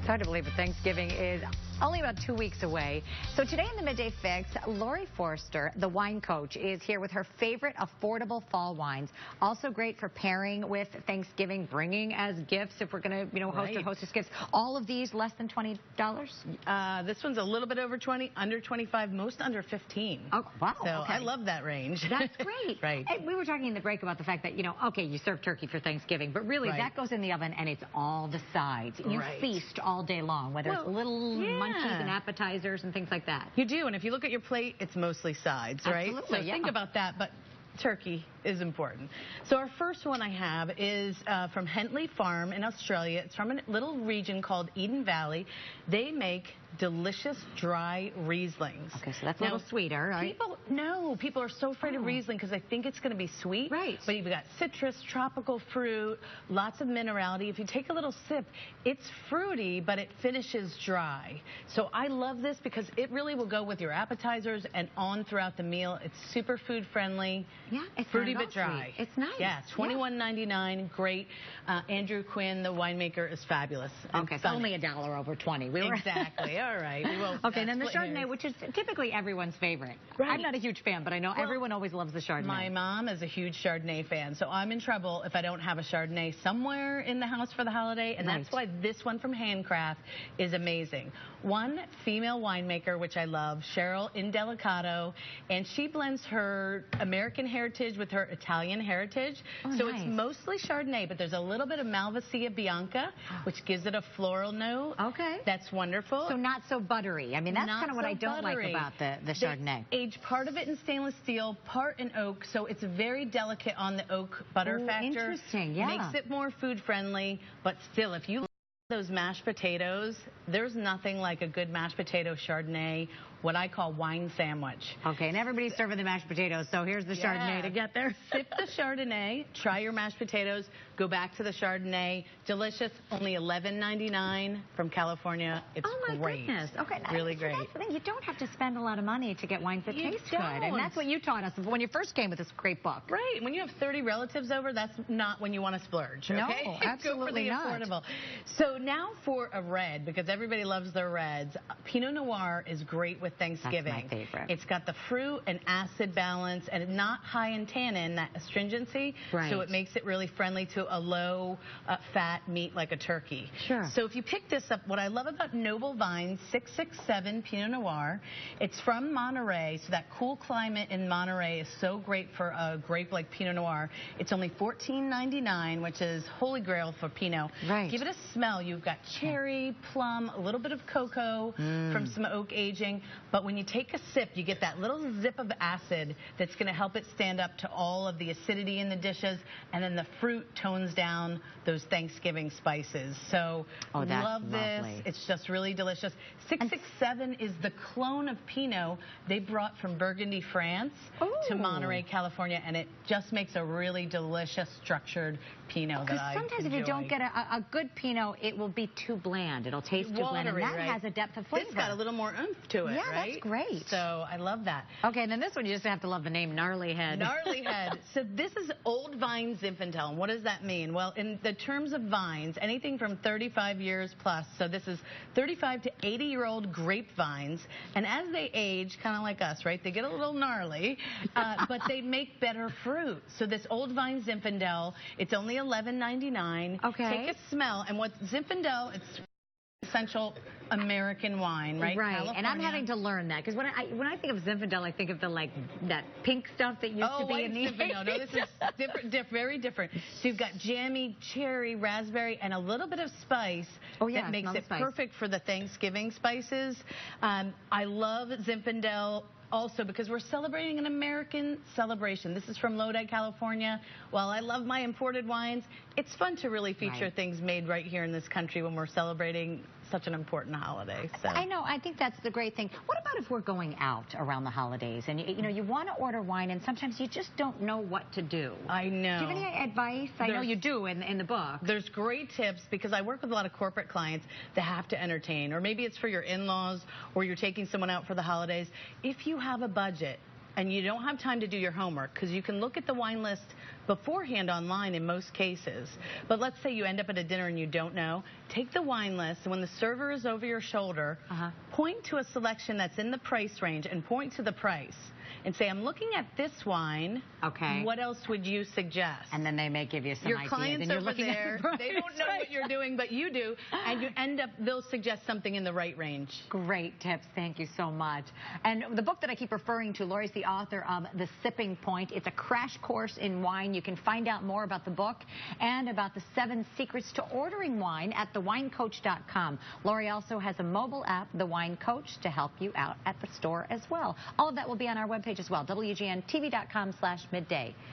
It's hard to believe that Thanksgiving is only about 2 weeks away. So today in the Midday Fix, Laurie Forster, the wine coach, is here with her favorite affordable fall wines. Also great for pairing with Thanksgiving, bringing as gifts if we're going to, host or hostess gifts. All of these less than $20? This one's a little bit over 20, under 25, most under 15. Oh, wow. So okay. I love that range. That's great. Right. And we were talking in the break about the fact that, okay, you serve turkey for Thanksgiving, but really that goes in the oven and it's all the sides. You feast all day long, whether it's little munchies and appetizers and things like that. You do, and if you look at your plate, it's mostly sides, right? Absolutely, so think about that, but turkey is important. So our first one I have is from Hentley Farm in Australia. It's from a little region called Eden Valley. They make delicious dry Rieslings. Okay, so that's a little sweeter, right? People are so afraid of Riesling because they think it's going to be sweet. Right. But you've got citrus, tropical fruit, lots of minerality. If you take a little sip, it's fruity, but it finishes dry. So I love this because it really will go with your appetizers and on throughout the meal. It's super food friendly. Yeah, it's fruity but dry. Sweet. It's nice. Yeah, $21.99. Great. Andrew Quinn, the winemaker, is fabulous. Okay, so only $1 over 20. Exactly. All right. We won't, okay, and then the Chardonnay, which is typically everyone's favorite. Right. I'm not a huge fan, but I know everyone always loves the Chardonnay. My mom is a huge Chardonnay fan, so I'm in trouble if I don't have a Chardonnay somewhere in the house for the holiday, and that's why this one from Handcraft is amazing. One female winemaker, which I love, Cheryl Indelicato, and she blends her American heritage with her Italian heritage. So it's mostly Chardonnay, but there's a little bit of Malvasia Bianca, which gives it a floral note. Okay. That's wonderful. So not so buttery. I mean, that's kind of what I don't like about the Chardonnay. They age part of it in stainless steel, part in oak, so it's very delicate on the oak butter factor. Interesting, yeah. Makes it more food friendly, but still, if you love those mashed potatoes, there's nothing like a good mashed potato Chardonnay, what I call wine sandwich. Okay, and everybody's serving the mashed potatoes, so here's the Chardonnay to get there. Sip the Chardonnay, try your mashed potatoes, go back to the Chardonnay. Delicious, only $11.99 from California. It's great. Goodness. Okay, really great. That's the thing. You don't have to spend a lot of money to get wines that taste good, and that's what you taught us when you first came with this great book. Right. When you have 30 relatives over, that's not when you want to splurge. Okay? No, absolutely Go for the affordable. So now for a red, because everybody loves their reds. Pinot Noir is great with Thanksgiving. That's my favorite. It's got the fruit and acid balance, and not high in tannin, that astringency. Right. So it makes it really friendly to a low fat meat like a turkey. Sure. So if you pick this up, what I love about Noble Vines 667 Pinot Noir, it's from Monterey, so that cool climate in Monterey is so great for a grape like Pinot Noir. It's only $14.99, which is holy grail for Pinot. Right. Give it a smell. You've got cherry, plum, a little bit of cocoa from some oak aging. But when you take a sip, you get that little zip of acid that's going to help it stand up to all of the acidity in the dishes. And then the fruit tones down those Thanksgiving spices. So love this. Lovely. It's just really delicious. 667 is the clone of Pinot they brought from Burgundy, France to Monterey, California. And it just makes a really delicious, structured Pinot that I sometimes enjoy. If you don't get a good Pinot, it will be too bland. It'll taste too bland, and that has a depth of flavor. It's got a little more oomph to it, right? That's great. So I love that. Okay, and then this one, you just have to love the name, Gnarly Head. Gnarly Head. So this is old vine Zinfandel. And what does that mean? Well, in the terms of vines, anything from 35 years plus, so this is 35 to 80-year-old grapevines, and as they age, kind of like us, right, they get a little gnarly, but they make better fruit. So this old vine Zinfandel, it's only $11.99. Okay. Take a smell, and what Zinfandel, it's essential American wine, right? Right, California. and I'm having to learn that, because when I think of Zinfandel, I think of the that pink stuff that used to be in the Zinfandel. No, this is different, very different. So you've got jammy, cherry, raspberry, and a little bit of spice that makes it perfect for the Thanksgiving spices. I love Zinfandel also because we're celebrating an American celebration. This is from Lodi, California. While I love my imported wines, it's fun to really feature things made right here in this country when we're celebrating such an important holiday. So. I know. I think that's the great thing. What about if we're going out around the holidays and you want to order wine and sometimes you just don't know what to do? I know. Do you have any advice? I know you do in the book. There's great tips because I work with a lot of corporate clients that have to entertain, or maybe it's for your in-laws or you're taking someone out for the holidays. If you have a budget, and you don't have time to do your homework, because you can look at the wine list beforehand online in most cases, but let's say you end up at a dinner and you don't know, take the wine list, and when the server is over your shoulder, point to a selection that's in the price range and point to the price and say, I'm looking at this wine. Okay. What else would you suggest? And then they may give you some your ideas. Clients and you're over looking there, at the price. they don't know what you're doing, but you do, and you end up, they'll suggest something in the right range. Great tips. Thank you so much. And the book that I keep referring to, Laurie's the author of The Sipping Point. It's a crash course in wine. You can find out more about the book and about the 7 secrets to ordering wine at thewinecoach.com. Laurie also has a mobile app, The Wine Coach, to help you out at the store as well. All of that will be on our webpage as well, WGNTV.com/midday.